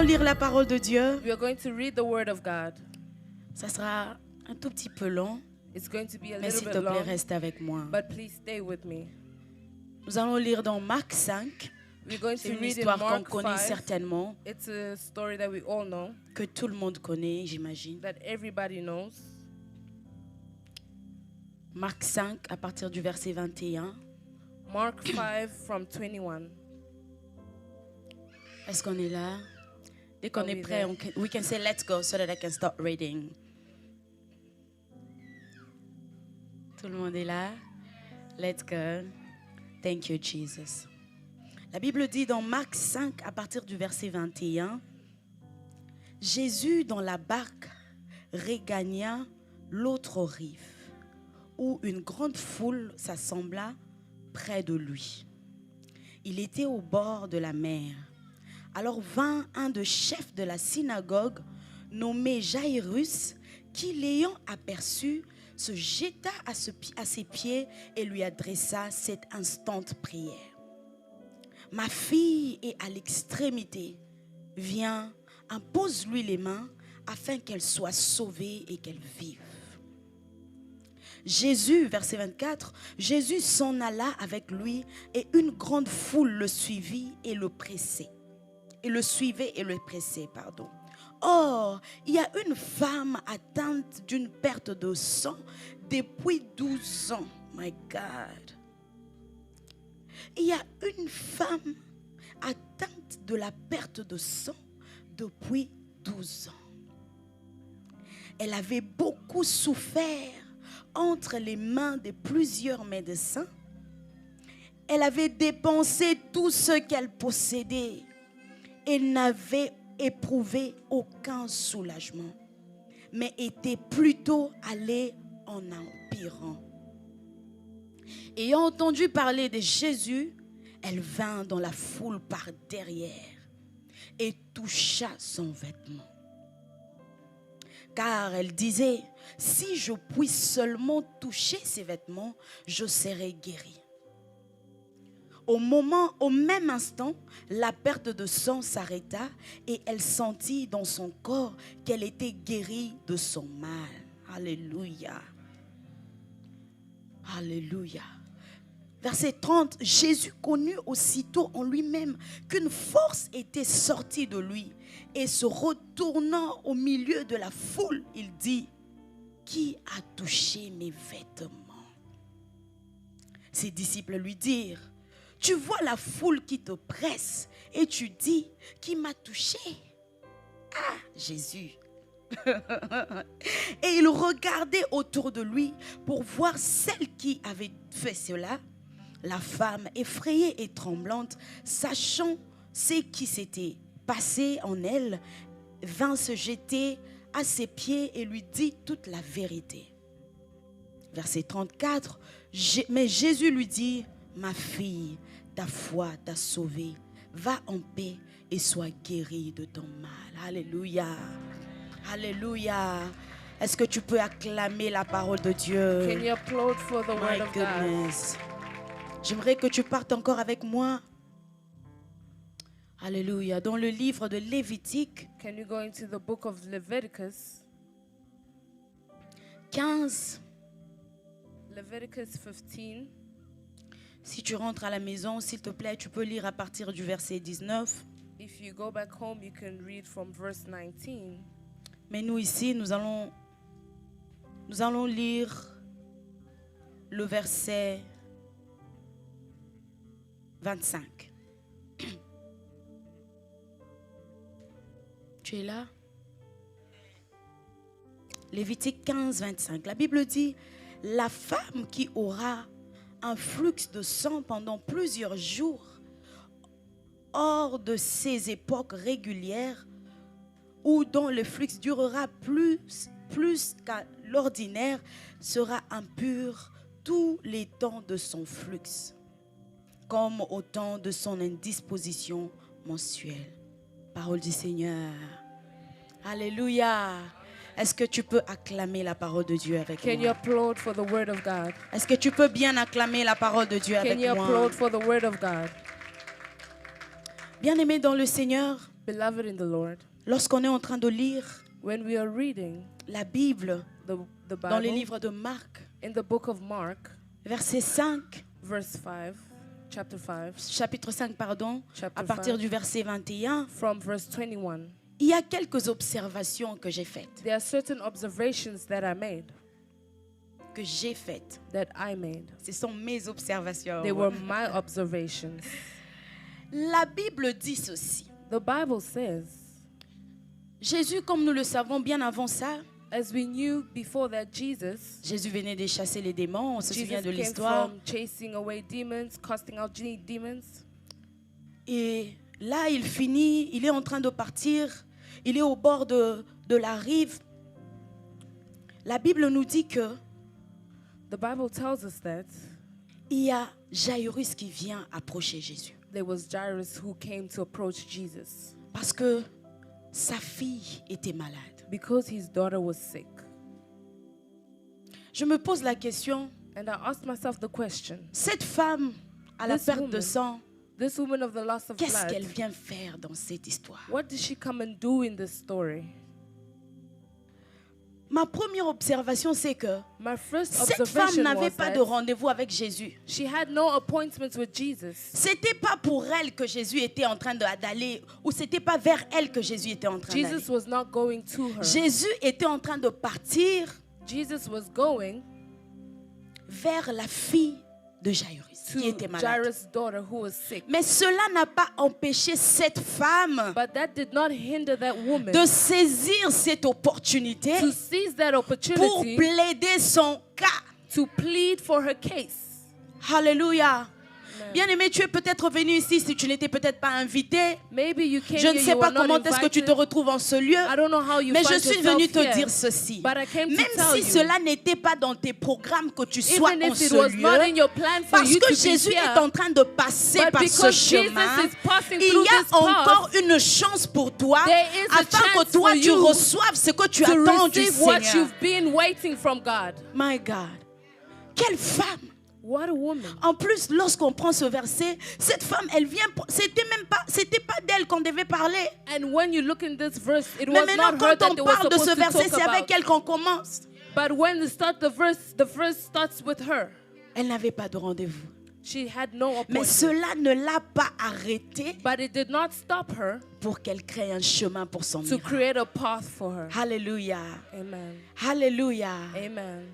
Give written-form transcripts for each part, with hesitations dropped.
lire la parole de Dieu. We are going to read the Word of God. Ça sera un tout petit peu long, It's going to be a mais little s'il bit te plaît, long, reste avec moi. but please stay with me. Nous allons lire dans Marc 5. We're going C'est to une read in histoire qu'on Mark connaît 5. certainement, It's a story that we all know, que tout le monde connaît, j'imagine. that everybody knows. Marc 5, à partir du verset 21. Mark 5 from 21. Est-ce qu'on est là? Dès qu'on Are est we prêt, there? we can say let's go so that I can start reading. Tout le monde est là? Let's go. Thank you, Jesus. La Bible dit dans Marc 5, à partir du verset 21, Jésus dans la barque regagna l'autre rive, où une grande foule s'assembla près de lui. Il était au bord de la mer. Alors vint un des chefs de la synagogue, nommé Jairus, qui l'ayant aperçu, se jeta à ses pieds et lui adressa cette instante prière. Ma fille est à l'extrémité. Viens, impose-lui les mains afin qu'elle soit sauvée et qu'elle vive. Jésus, verset 24, Jésus s'en alla avec lui et une grande foule le suivit et le pressait. Or, il y a une femme atteinte d'une perte de sang depuis 12 ans. My God. Il y a une femme atteinte de la perte de sang depuis 12 ans. Elle avait beaucoup souffert entre les mains de plusieurs médecins. Elle avait dépensé tout ce qu'elle possédait. Elle n'avait éprouvé aucun soulagement, mais était plutôt allée en empirant. Ayant entendu parler de Jésus, elle vint dans la foule par derrière et toucha son vêtement. Car elle disait, si je puis seulement toucher ses vêtements, je serai guérie. Au même instant, la perte de sang s'arrêta et elle sentit dans son corps qu'elle était guérie de son mal. Alléluia. Alléluia. Verset 30, Jésus connut aussitôt en lui-même qu'une force était sortie de lui et se retournant au milieu de la foule, il dit, qui a touché mes vêtements? Ses disciples lui dirent, tu vois la foule qui te presse et tu dis, qui m'a touché? Ah, Jésus. Et il regardait autour de lui pour voir celle qui avait fait cela. La femme, effrayée et tremblante, sachant ce qui s'était passé en elle, vint se jeter à ses pieds et lui dit toute la vérité. Verset 34, mais Jésus lui dit, ma fille, ta foi t'a sauvée. Va en paix et sois guérie de ton mal. Alléluia. Alléluia. Est-ce que tu peux acclamer la parole de Dieu? Can you applaud for the My Word of God? goodness. J'aimerais que tu partes encore avec moi. Alléluia. Dans le livre de Lévitique Can you go into the book of Leviticus? 15. Leviticus 15. Si tu rentres à la maison, s'il te plaît, tu peux lire à partir du verset 19. If you go back home, you can read from verse 19. Mais nous ici, nous allons lire le verset 25. Tu es là? Lévitique 15, 25. La Bible dit, la femme qui aura un flux de sang pendant plusieurs jours, hors de ces époques régulières, ou dont le flux durera plus qu'à l'ordinaire, sera impure tous les temps de son flux, comme au temps de son indisposition mensuelle. Parole du Seigneur. Alléluia. Est-ce que tu peux acclamer la parole de Dieu avec Can you moi? applaud for the Word of God? Est-ce que tu peux bien acclamer la parole de Dieu Can avec you moi? applaud for the Word of God? Bien-aimés dans le Seigneur, Beloved in the Lord, lorsqu'on est en train de lire when we are reading la Bible the dans les Bible, livres de Marc, in the book of Mark, verset 5, verse 5, chapter 5, chapitre 5, pardon, Chapter à partir 5. du verset 21, from verse 21, il y a quelques observations que j'ai faites. there are certain observations that I made. That I made. Ce sont mes observations. They were my observations. La Bible dit ceci. The Bible says, Jésus, comme nous le savons bien avant ça, as we knew before that Jésus venait de chasser les démons, on se souvient Jesus de came l'histoire. from chasing away demons, casting out demons. Et là, il finit, il est en train de partir, il est au bord de la rive. La Bible nous dit que The Bible tells us that il y a Jairus qui vient approcher Jésus. there was Jairus who came to approach Jesus Parce que sa fille était malade. because his daughter was sick. Je me pose la question, And I asked myself the question, cette femme à la This perte woman, de sang, this woman of the loss of qu'est-ce blood, qu'elle vient faire dans cette histoire? what did she come and do in this story? Ma première observation, c'est que My first cette femme observation n'avait was pas de that rendez-vous avec Jésus. she had no appointments with Jesus. C'était pas pour elle que Jésus était en train d'aller, ou c'était pas vers elle que Jésus était en train d'aller. Jesus was not going to her. Jésus était en train de partir Jesus was going vers la fille de Jairus, to qui était malade. Jairus' daughter who was sick. Mais cela n'a pas empêché cette femme But that did not hinder that woman de saisir cette opportunité to seize that pour opportunity plaider son cas. to plead for her case. Alléluia. Bien-aimé, tu es peut-être venu ici si tu n'étais peut-être pas invité. Maybe you came Je ne here, sais you pas were not comment est-ce que tu te invited. retrouves en ce lieu. I don't know how you Mais je find suis yourself venue te here. dire ceci. But I came to Même tell si you, cela n'était pas dans tes programmes que tu sois even en if it ce was not in lieu, your plan for parce you que to be Jésus here, est en train de passer but par ce because Jesus chemin, is passing il through y a this path, encore une chance pour toi there is a afin que chance toi for tu you reçoives ce que tu to attends du receive what Seigneur. you've been waiting from God. My God. Quelle femme! What a woman. En plus, lorsqu'on prend ce verset, cette femme, elle vient, c'était pas d'elle qu'on devait parler. And when you look in this verse, it Mais was maintenant, not her quand that on they were parle de ce supposed to verset, talk c'est avec about. elle qu'on commence. But when we start the verse starts with her. Elle n'avait pas de rendez-vous. She had no Mais appointment. cela ne l'a pas arrêtée But it did not stop her pour qu'elle crée un chemin pour son to miracle. create a path for her. Alléluia. Amen. Alléluia. Amen.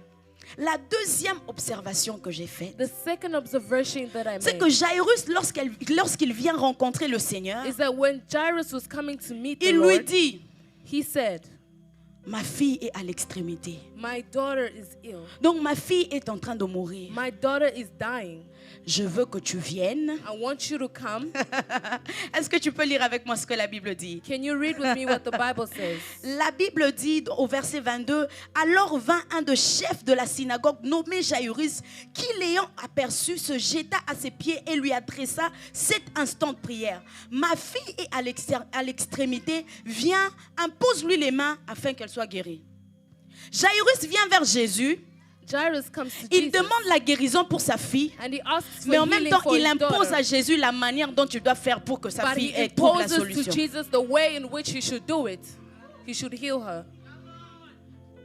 La deuxième observation que j'ai faite, The second observation that I c'est made que Jairus, lorsqu'il vient rencontrer le Seigneur, is that when Jairus was coming to meet the il lui Lord, dit, he said, ma fille est à l'extrémité. my daughter is ill. Donc ma fille est en train de mourir. My daughter is dying. Je veux que tu viennes. I want you to come. Est-ce que tu peux lire avec moi ce que la Bible dit? Can you read with me what the Bible says? La Bible dit au verset 22, alors vint un des chefs de la synagogue nommé Jairus, qui l'ayant aperçu se jeta à ses pieds et lui adressa cet instant de prière. Ma fille est à l'extrémité, viens, impose-lui les mains afin qu'elle soit guérie. Jairus vient vers Jésus, Jairus comes to il Jesus demande la guérison pour sa fille, and he asks for mais en même healing temps for il his impose daughter. à Jésus la manière dont il doit faire pour que sa But fille he trouve la imposes to solution. Jesus the way in which he should do it. He should heal her.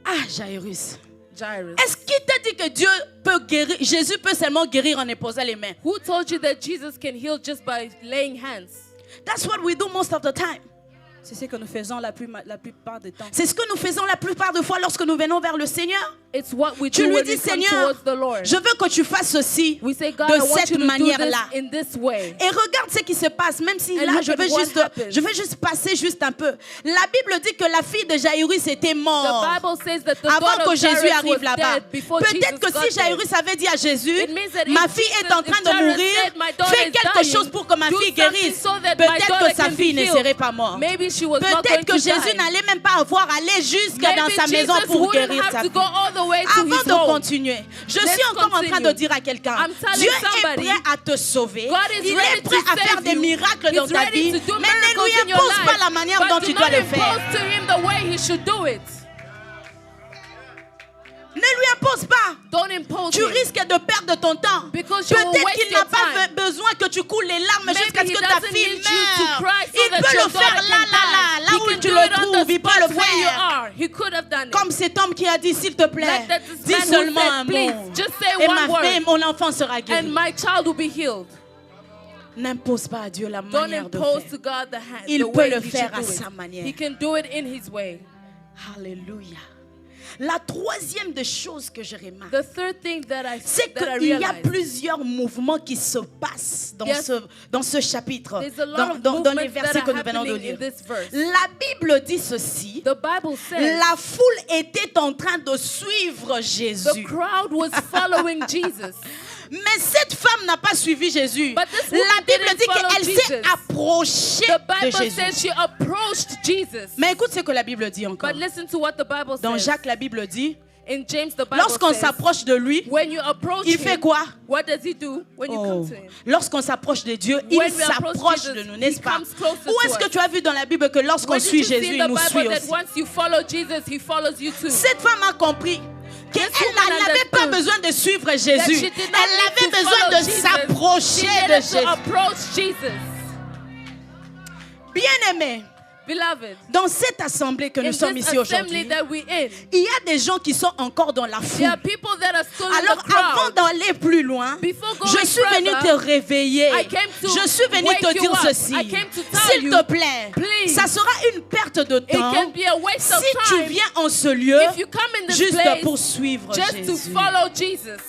Ah, Jairus. Jairus. Est-ce qu'il t'a dit que Dieu peut guérir, Jésus peut seulement guérir en imposant les mains? Who told you that Jesus can heal just by laying hands? That's what we do most of the time. C'est ce que nous faisons la plupart du temps. C'est ce que nous faisons la plupart des fois lorsque nous venons vers le Seigneur. It's what we Tu do lui when dis, we come Seigneur, towards the Lord. je veux que tu fasses ceci We say, God, de I want cette you to do manière-là. this in this way. Et regarde ce qui se passe, même si And là, look je at veux what juste passer juste un peu. La Bible dit que la fille de Jairus était The morte Bible says that the avant daughter que of Jésus Jairus arrive was là-bas. dead before Jesus Peut-être que got si there. Jairus avait dit à Jésus, It means that ma if fille est en Jesus- train if de Jairus mourir, said, "My daughter fais is quelque dying, chose pour que ma do fille something guérisse. so that my Peut-être daughter que sa can fille be ne healed." serait pas morte. Maybe she was not Peut-être going que to Jésus die. n'allait même pas avoir à aller jusque dans Maybe sa maison Jesus pour wouldn't guérir have sa to fille. go all the way to Avant his de home. continuer, je Let's suis encore en train continue. de dire à quelqu'un, I'm telling Dieu est somebody, prêt à te sauver, God is il ready est prêt to à faire save des you. miracles dans He's ta ready vie, to do mais ne lui miracles in your impose pas life. la manière But dont do tu dois not le faire. impose to him the way he should do it. Ne lui impose n'imposes pas. Don't impose Tu him. risques de perdre ton temps. Because you will Peut-être waste qu'il n'a your pas time. besoin que tu coules les larmes Maybe jusqu'à ce he que ta doesn't fille need you to meure. cry so Il that peut your le faire daughter là can die. où He can tu do le it on trouves. the Il peut le spot where you faire. are. He could have done it. Comme cet homme qui a dit, s'il te plaît, Like that this dis man who seulement said, un please, mot. just say Et one word. mon enfant sera And guéri. my child will be healed. N'impose pas à Dieu la Don't manière de impose faire. to God the Il way peut le he faire should à do sa it. manière. He can do it in his way. Alléluia. La troisième des choses que je remarque, The third thing that I c'est qu'il y a realized, plusieurs mouvements qui se passent Yes. dans ce chapitre, there's a lot of dans les movements that versets are que nous venons de happening in lire. this verse. La Bible dit ceci, The Bible says la foule était en train de suivre the Jésus. crowd was following Jesus. Mais cette femme n'a pas suivi Jésus. But this woman La Bible didn't dit follow qu'elle s'est Jesus. approchée The de Bible Jésus. says she approached Jesus. Mais écoute ce que la Bible dit encore. But listen to what the Bible Dans says. Jacques, la Bible dit, In James, the Bible lorsqu'on says, s'approche de lui, when you approach il him, fait quoi? what does he do when you Oh. come to him? Lorsqu'on s'approche de Dieu, il When we approach s'approche Jesus, de nous, he n'est-ce pas? comes closer Où to est-ce que us. tu as vu dans la Bible que lorsqu'on When did suit you see Jésus, in il the nous suit Bible that aussi? once you follow Jesus, he follows you too? Cette femme a compris qu'elle woman n'avait pas understood besoin de suivre That Jésus. she did not Elle need avait to besoin follow de Jesus. s'approcher She de needed to Jésus. approach Jesus. Bien-aimé, Beloved, dans cette assemblée que in nous sommes this ici assembly aujourd'hui, that we're in, il y a des gens qui sont encore dans la there foule. are people that are still in Alors the crowd. avant d'aller plus loin, Before going je suis venue further, te réveiller. I came to Je suis venue wake te you dire up. ceci. I came to tell S'il you, te plaît, please, ça sera une perte de it temps can be a waste of si tu time viens en ce lieu if you come in this juste place pour suivre just to Jésus. follow Jesus.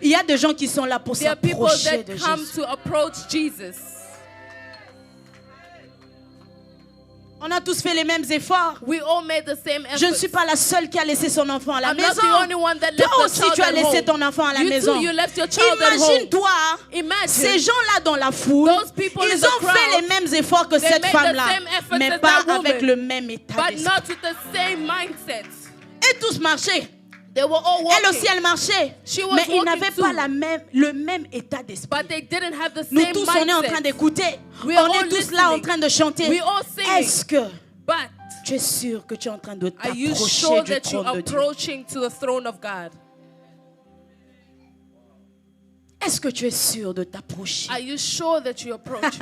Il y a des gens qui sont là pour There are people s'approcher that de come Jésus. to approach Jesus. On a tous fait les mêmes efforts. We all made the same Je ne effort. suis pas la seule qui a laissé son enfant à la I'm not maison. the only one that left Toi the aussi, child tu as at laissé home. ton enfant à la You maison. too, you left your child at home. Imagine-toi, Imagine ces gens-là dans la foule, those people in ils the ont crowd, fait les mêmes efforts que they cette made the femme-là, same efforts mais as pas that avec woman, le même état but d'esprit. not with the same mindset. Et tous marchaient. They were all Elle walking, aussi, elle marchait. She was Mais ils walking n'avaient too. pas le même état d'esprit. but they didn't have the Nous same tous, on est en train mindset. d'écouter. We are On all est tous là en listening. train de chanter. We all singing. Est-ce que But tu es sûr que tu es en train de are you t'approcher sure du that you're trône de Dieu? approaching to the throne of God? Est-ce que tu es sûr de t'approcher? Are you sure that you're approaching?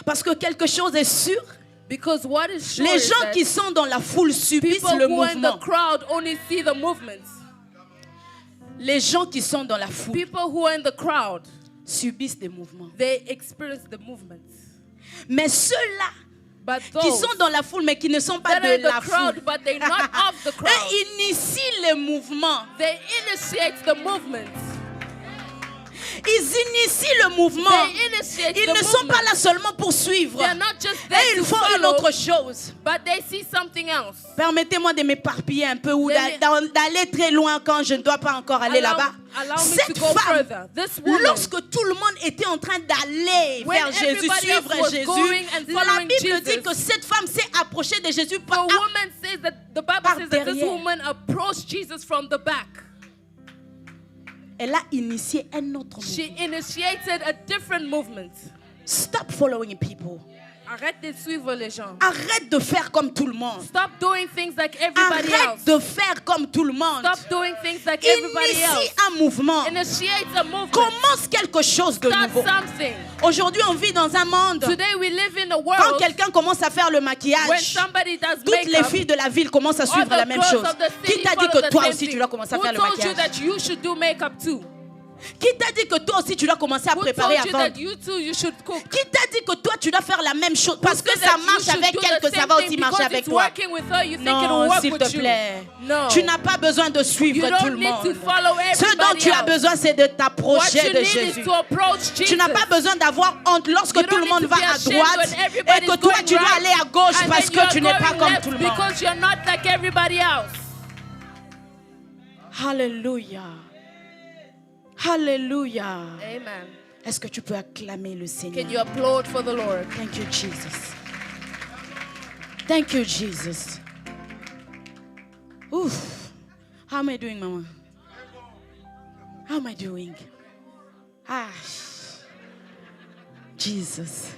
Parce que quelque chose est sûr. Because what is sure Les is gens that qui sont dans la foule subissent people le who are in the mouvement. crowd only see the movements. Les gens qui sont dans la foule People who are in the crowd, subissent des mouvements. they experience the movements. Mais ceux-là But qui those sont dans la foule mais qui ne sont pas that are de in la the crowd, foule, but they're not of the crowd, eux initient les mouvements. they initiate the movements. Ils initient le mouvement. They initiate Ils the ne sont pas movement. là seulement pour suivre. They're not just there Et ils to font une follow, autre chose. but they see something else. Permettez-moi de m'éparpiller un peu ou Let me- d'aller très loin quand je ne dois pas encore aller là-bas. Allow me Cette to go femme, further. This woman, lorsque tout le monde était en train d'aller When vers Jésus, everybody suivre else was Jésus, going and la following Bible dit Jesus, que cette femme s'est approchée de Jésus the par woman says that the Bible par says that this derrière. woman approached Jesus from the back. Elle a initié un autre She mouvement. initiated a different movement. Stop following people. Arrête de suivre les gens. Arrête de faire comme tout le monde. Stop doing things like everybody Arrête else. de faire comme tout le monde. Stop doing things like everybody Initie else. un mouvement. Initiate a movement. Commence quelque chose de Start nouveau. something. Aujourd'hui, on vit dans un monde. Today we live in a Quand world quelqu'un commence à faire le when maquillage, somebody does toutes les makeup, filles de la ville commencent à all suivre the la même girls chose. of the Qui city t'a dit follow que the toi same aussi tu thing. dois commencer à Who faire le told you maquillage? that you should do makeup too? Qui t'a dit que toi aussi tu dois commencer à Who préparer told you avant? that you too you should cook? Qui t'a dit que toi tu dois faire la même chose? Parce que Who said ça that you marche should avec do elle, the que ça same va thing aussi marcher because avec it's toi. working with her, you think it'll Non, work s'il with te you. plaît. No. Tu n'as pas besoin de suivre You tout don't le need to monde. follow Ce dont everybody tu as else. besoin, c'est de What t'approcher you de need Jésus. is to approach Jesus. Tu n'as pas besoin d'avoir honte lorsque You tout don't le need monde to va be à ashamed droite when et everybody's que toi going tu dois right, aller à gauche and parce then you que are tu n'es pas going comme left tout le monde. because you're not like everybody else. Alléluia. Alléluia. Amen. Est-ce que tu peux acclamer le Seigneur? Can you applaud for the Lord? Thank you, Jesus. Thank you, Jesus. Oof. How am I doing, Mama? How am I doing? Ah, Jesus.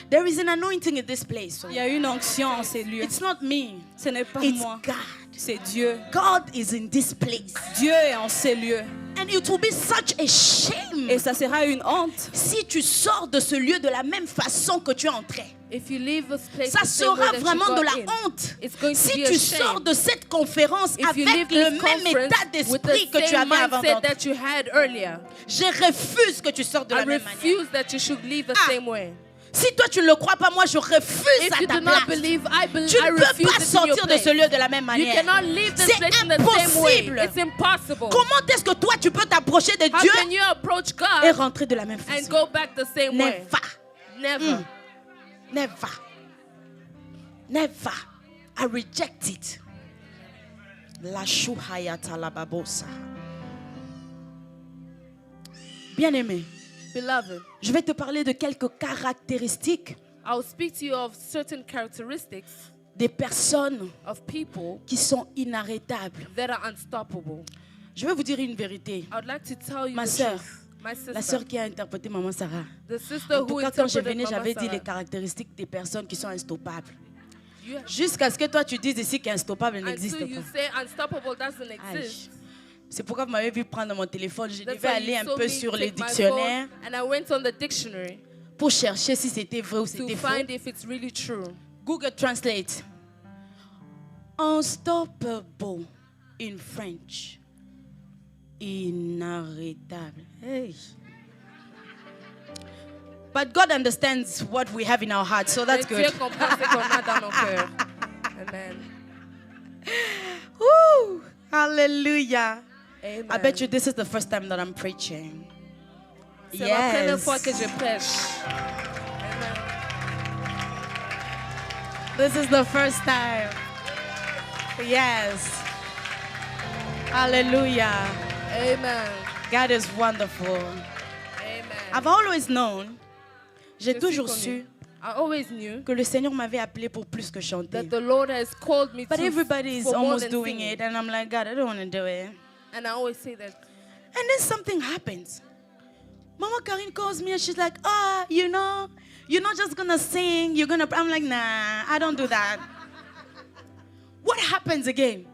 There is an anointing in this place. Il y a une onction en ces lieux. It's not me. Ce n'est pas It's moi. God. C'est Dieu. God is in this place. Dieu est en ces lieux. And it will be such a shame Et ça sera une honte si tu sors de ce lieu de la même façon que tu es entré. If you leave this place Ça the same way sera that you vraiment de got la in, honte. it's going to Si be a tu shame. sors de cette conférence If you avec leave le this même conference état with d'esprit the que tu same avais avant mindset d'entrer, that you had earlier, je refuse que tu sors de I la même manière. refuse that you should leave the Ah. same way. Si toi tu ne le crois pas, moi je refuse If à you ta do not place. believe, I Tu ne peux refuse pas it in your sortir de place. ce lieu de la même You manière. cannot leave this C'est place in the same way. impossible. It's impossible. Comment est-ce que toi tu peux t'approcher de How Dieu can you approach et God rentrer de la même and façon? go back the same way? Never. Never. Never. Never. I reject it. La shuhayata la babosa. Bien-aimé, Beloved, je vais te parler de quelques caractéristiques I will speak to you of certain characteristics des personnes of people qui sont inarrêtables. that are unstoppable. Je vais vous dire une vérité. I would like to tell you Ma the sœur, truth. My la sister, sœur qui a interprété Maman Sarah. the sister En tout who cas, quand je interpreted venais, Mama j'avais dit les Sarah. caractéristiques des personnes qui sont instoppables. You- Jusqu'à ce que toi tu dises ici qu'instoppable n'existe Until you pas. say unstoppable doesn't Aïe. exist. C'est pourquoi vous m'avez vu prendre mon téléphone. Je That's devais why aller you un saw peu me sur les take my dictionnaires phone and I went on the dictionary pour chercher si c'était vrai ou to c'était faux. find if it's really true. Google Translate. Unstoppable in French. Inarrêtable. Hey. But God understands what we have in our hearts, so that's Mais Dieu good. comprend ce qu'on a dans nos cœurs. Amen. Woo! Hallelujah. Amen. I bet you this is the first time that I'm preaching. C'est la première Yes. fois que je prêche. Amen. This is the first time. Yes. Hallelujah. Amen. God is wonderful. Amen. I've always known, j'ai Je suis toujours connue. su I always knew que le Seigneur m'avait appelé pour plus que chanter. that the Lord has called me But to everybody is for more almost than doing singing. it, and I'm like, God, I don't want to do it. And I always say that And then something happens. Mama Karine calls me and she's like, you're not just gonna sing, you're gonna. I'm like, nah, I don't do that. What happens again?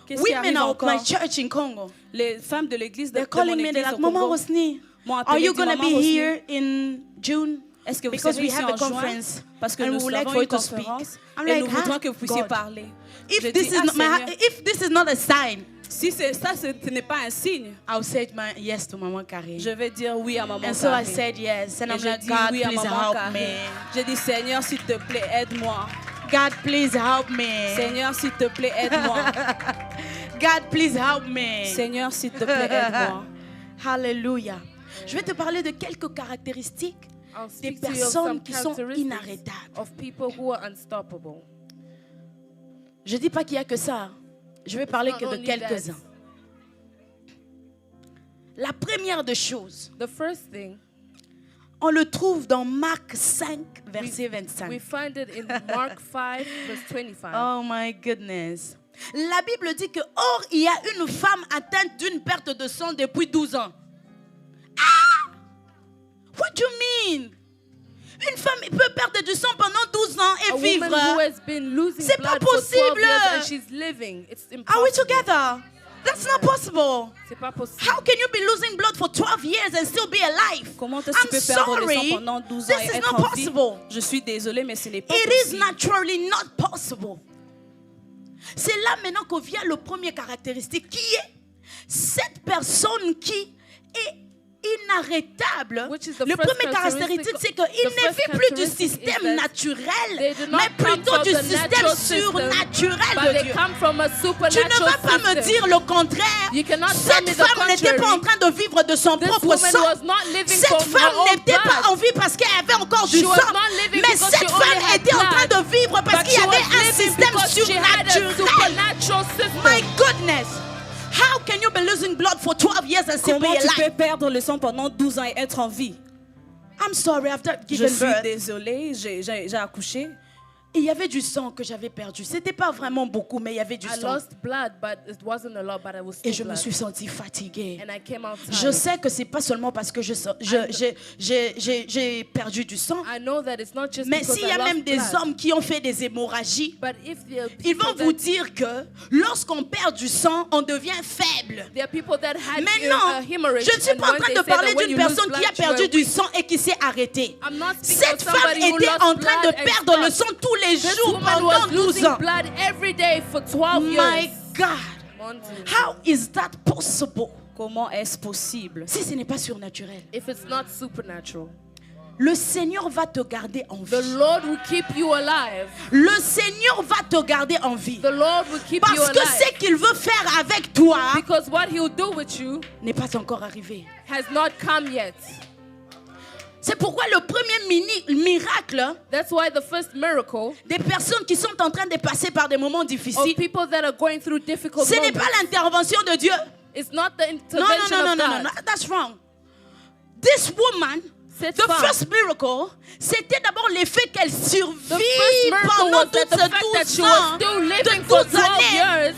Qu'est-ce qui Women arrive of my encore? church in Congo, Les femmes de l'église de they're mon calling me, they're église like, au Mama Congo Rosny, m'ont are appelé, you dit, gonna Maman be Rosny, here in June? Est-ce que vous Because serez we ici have a en juin? conference Parce que and we nous would like avons for you une to speak. conférence I'm et like, nous voudrons que vous puissiez God. parler. Je If this dis, is ah, not Seigneur, if this is not a sign, si c'est ça, ce n'est pas un signe. I'll say yes to Mama Karine. Je vais dire oui à maman And so I Karine. said yes, and Et I'm je like, dis God, oui à please maman help Karine. me. J'ai dit, Seigneur, s'il te plaît, aide-moi. God, please help me. Seigneur, s'il te plaît, aide-moi. God, please help me. Seigneur, s'il te plaît, aide-moi. Hallelujah. Je vais te parler de quelques caractéristiques I'll des speak to you of personnes some qui sont characteristics inarrêtables. of people who are unstoppable. Je dis pas qu'il y a que ça. Je vais parler not que de only quelques-uns. La première des choses, The first thing on le trouve dans Marc 5, verset 25. we find it in Mark 5 verse 25. Oh my goodness. La Bible dit que, or, il y a une femme atteinte d'une perte de sang depuis 12 ans. Ah! What do you mean? Une femme peut perdre du sang pendant 12 ans et A vivre. woman who has been losing C'est pas blood for 12 possible. years and she's living. It's Are we impossible. together? That's not possible. C'est pas possible. How can you be losing blood for 12 years and still be alive? Comment est-ce que tu I'm peux perdre le sang sorry. pendant 12 ans This et is être not en vie? possible. Je suis désolée, mais ce n'est pas It is possible. naturally not possible. C'est là maintenant que vient le premier caractéristique qui est cette personne qui est inarrêtable. Which is the Le first premier caractéristique, c'est qu'il the ne first vit plus du characteristic is système that naturel, they do not mais come plutôt from du the système natural system, surnaturel but de they Dieu. come from a Tu ne supernatural vas pas me system. dire le contraire. You cannot tell me Cette the femme n'était pas contrary. en train de vivre de son This propre woman sang. was not living Cette from her femme own n'était pas blood. en vie parce qu'elle avait encore du She was sang. not living Mais because cette she only femme had était en train blood. de vivre parce But qu'il y she was avait un living système because she had a surnaturel. supernatural system. My goodness. How can you be losing blood for 12 years and still be Comment tu peux alive? perdre le sang pendant 12 ans et être en vie? I'm sorry, after Je giving suis birth. désolée, j'ai accouché. Et il y avait du sang que j'avais perdu. C'était pas vraiment beaucoup, mais il y avait du I sang. lost blood, but it wasn't a lot, but I was Et still je me blood. suis sentie fatiguée. And I came out Je tired. sais que c'est pas seulement parce que j'ai perdu du sang, I know that it's not just mais because s'il y I a même lost des blood. hommes qui ont fait des hémorragies, But if there are ils people vont vous that, dire que lorsqu'on perd du sang, on devient faible. there are people that had Mais non, hemorrhage, je ne suis and pas en when train they de say that parler when d'une you lose personne qui a blood, you are perdu du weak. sang et qui s'est arrêtée. I'm not speaking Cette of femme somebody who était lost en train de blood and perdre le stopped. sang tous les This jours woman pendant was 12 losing ans. blood every day for 12 My years. God, Until- how is that possible? Comment est-ce possible? Si ce n'est pas surnaturel, If it's not supernatural, le Seigneur va te garder en the vie. Lord will keep you alive. Le Seigneur va te garder en vie. The Lord will keep you Parce que alive. ce qu'il veut faire avec toi Because what He'll do with you n'est pas encore arrivé. has not come yet. C'est pourquoi le premier miracle That's why the first miracle des personnes qui sont en train de passer par des moments of difficiles, people that are going through difficult ce n'est moments pas l'intervention de Dieu. is not the Non, intervention non, non, of non, God. non, that's wrong. This woman, Cette the femme, first miracle, c'était d'abord l'effet qu'elle the survit first miracle pendant was that toutes the ces fact that 12 she ans, was still de living for 12 12 années. years.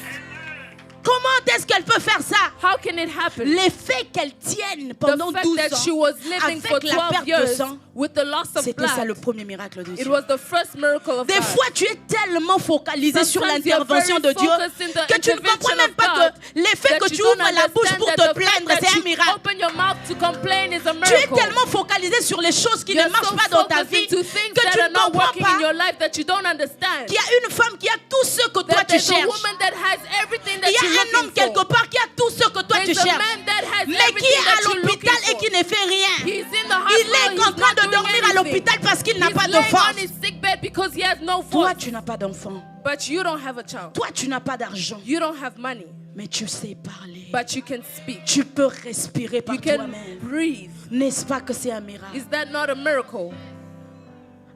Comment est-ce qu'elle peut faire ça? How can it happen? L'effet qu'elle tienne The pendant fact 12 that she was ans living for avec la 12 perte de years sang, with the loss of c'était ça le blood, premier miracle de it Dieu. was the first miracle of Des God. fois, tu es tellement focalisé sur Sometimes you're l'intervention de very Dieu focused in the que tu ne comprends intervention même of pas God que l'effet that que you tu don't ouvres la bouche understand pour that te the fact plaindre, that c'est un you miracle. open your mouth to complain is a Tu es miracle. tellement focalisé sur les choses qui You're ne marchent so pas dans ta focused vie into things que that tu are ne not comprends working in your pas life that you don't understand. qu'il y a une femme qui a tout ce que toi That tu there's a cherches. woman that has everything that Il y you're a un homme looking quelque for. part qui a tout ce que toi tu There's a cherches, man that has mais qui everything est à that you're l'hôpital looking et for. qui ne fait rien. He's in the Il hospital, est en he's train not de doing dormir à anything. l'hôpital parce qu'il n'a He's pas de laying force. on his sick bed because he has no Toi, force. tu n'as pas d'enfant. But you don't have a child. Toi, tu n'as pas d'argent. You don't have money. Mais tu sais parler. But you can speak. Tu peux respirer par You can toi-même. breathe. N'est-ce pas que c'est un miracle? Is that not a miracle?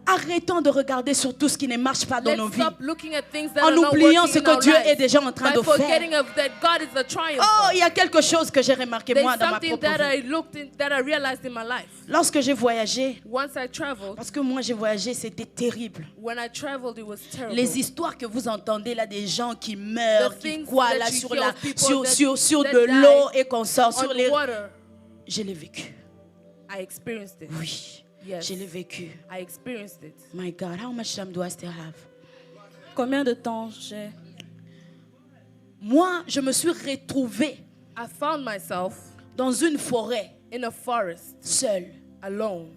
Arrêtons de regarder sur tout ce qui ne marche pas dans Let's nos vies. stop looking at things that En are not oubliant working ce in que our Dieu lives est déjà en train by de faire. forgetting of that God is the triumph. Oh, il y a quelque chose que j'ai remarqué There's moi dans ma something propre that vie. I realized in my life. Lorsque j'ai voyagé, Once I traveled, parce que moi j'ai voyagé, c'était terrible. when I traveled, it was terrible. Les histoires que vous entendez là, des gens qui meurent, The qui things quoi that là you sur hear la, of people sur, that- sur that de die l'eau et qu'on sort sur on les. water, Je l'ai vécu. I experienced it. Oui, Yes. je l'ai vécu. I experienced it. My God, how much time do I still have? Combien de temps j'ai? Moi, je me suis retrouvée I found myself dans une forêt in a forest seule. alone.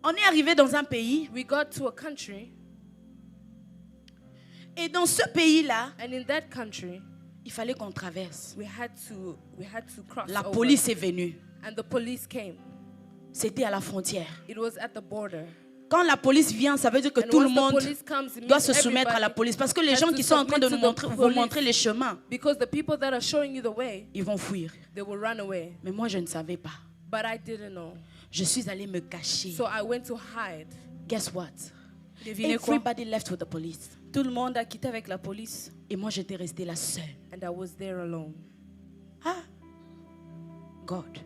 On est arrivé dans un pays We got to a country, et dans ce pays-là, and in that country, il fallait qu'on traverse. we had to cross La over. police est venue. And the police came. C'était à la frontière. It was at the border. Quand la police vient, ça veut dire que And tout le once the monde police comes, it doit means se soumettre à la everybody police. Parce que les has gens to qui sont en train de submit nous to the vous police. montrer les chemins, Because the people that are showing you the way, ils vont fuir. they will run away. Mais moi, je ne savais pas. But I didn't know. Je suis allée me cacher. So I went to hide. Guess what? Devinez quoi? Everybody left with the police. Tout le monde a quitté avec la police. Et moi, j'étais restée là seule. And I was there alone. Ah, God.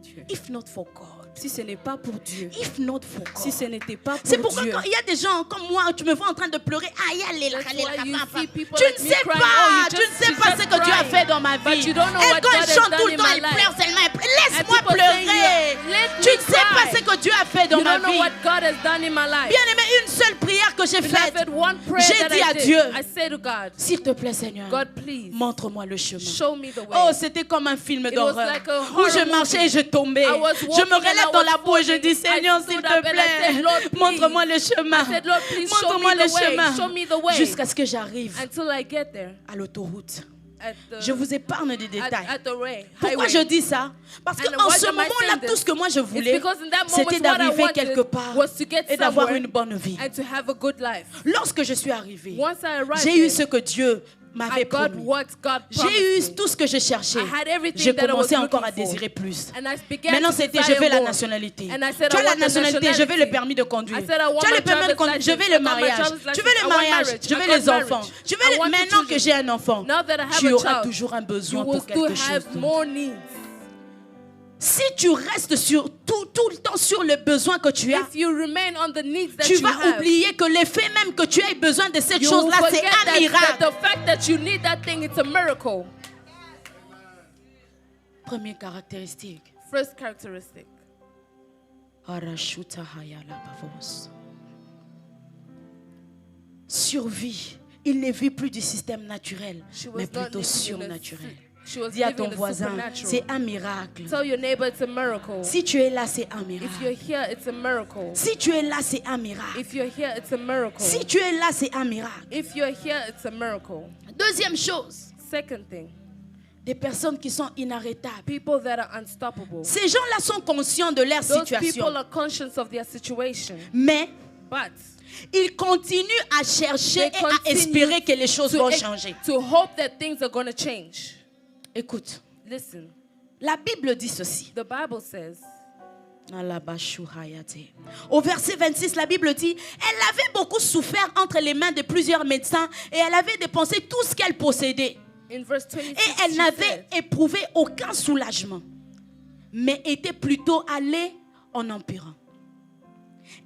Dieu. If not for God. Si ce n'est pas pour Dieu, If not for God. si ce n'était pas C'est pour pourquoi Dieu, quand il y a des gens comme moi, tu me vois en train de pleurer. Aïe, allez, That's why you see people tu ne like me sais crying. pas, Oh, tu ne sais you pas just ce que Dieu a crying. fait dans ma But vie. you don't know Et what quand God il has chante done tout le in temps, my il life. pleure seulement. And Laisse-moi people saying, pleurer. let Tu me ne sais pas cry. ce que Dieu a fait dans You ma don't know vie. what God has done in my life. Bien aimé, une seule prière que j'ai faite. Beloved, one prayer J'ai that dit à I did. Dieu, I said to God, s'il te plaît Seigneur, God, please, montre-moi le chemin. show me the way. Oh, c'était comme un film It was d'horreur like a où je horror marchais et je tombais. I was Je walking me and relève I dans was la boue et je dis falling. Seigneur, I s'il stood te up and I said, plaît, Lord, please. montre-moi le chemin. I said, Lord, please show Montre-moi me le the way. chemin. Show me the way. Jusqu'à ce que j'arrive Until I get there à l'autoroute. at the, Je vous épargne des détails. at the way, Pourquoi highway. je dis ça? Parce And qu'en why ce am I moment-là, saying tout this? ce que moi je It's voulais, because in that moment, c'était what I d'arriver wanted quelque part was to get et d'avoir somewhere une bonne vie. and to have a good life. Lorsque je suis arrivée, Once I arrived j'ai eu there, ce que Dieu m'avait I got promis. what God J'ai promised eu me. tout ce que je cherchais. I had everything J'ai that I was commencé encore looking à for. désirer plus. And I began Maintenant, to c'était je desire veux la more. nationalité. And I said, Tu I as la want the nationalité, je veux le nationality. permis de conduire. I said, I want Tu as le my permis de driver's conduire, je license. veux I le got my mariage. driver's Je license. veux I le want mariage. marriage. Je I veux got les enfants. marriage. Je I veux want maintenant que children. j'ai un enfant. Now that I have Tu a auras child, toujours un you besoin will pour still quelque chose. have d'autre. more needs. Si tu restes sur tout le temps sur le besoin que tu as, if you remain on the needs that tu you vas have, oublier que l'effet même que tu aies besoin de cette you will chose-là, c'est forget un that miracle. the fact that you need that thing, it's a miracle. Première caractéristique. First characteristic. Survie. Il ne vit plus du système naturel, She was mais not plutôt living surnaturel. She was Dis à living ton in the voisin, supernatural. c'est un miracle. Tell your neighbor it's a miracle. Si tu es là, c'est un If you're miracle. here, it's a miracle. Si tu es là, c'est un miracle. If you're here, it's a miracle. Si tu es là, c'est un miracle. If you're here, it's a miracle. Deuxième chose, Second thing, des personnes qui sont inarrêtables. people that are unstoppable. Ces gens-là sont conscients de leur Those situation, people are conscious of their situation, mais but ils continuent à chercher They et à continue espérer que les choses vont to, changer. to hope that things are going to change. Écoute, Listen, la Bible dit ceci. the Bible says, Au verset 26, la Bible dit, elle avait beaucoup souffert entre les mains de plusieurs médecins et elle avait dépensé tout ce qu'elle possédait. in verse 26, Et elle she n'avait said, éprouvé aucun soulagement, mais était plutôt allée en empirant.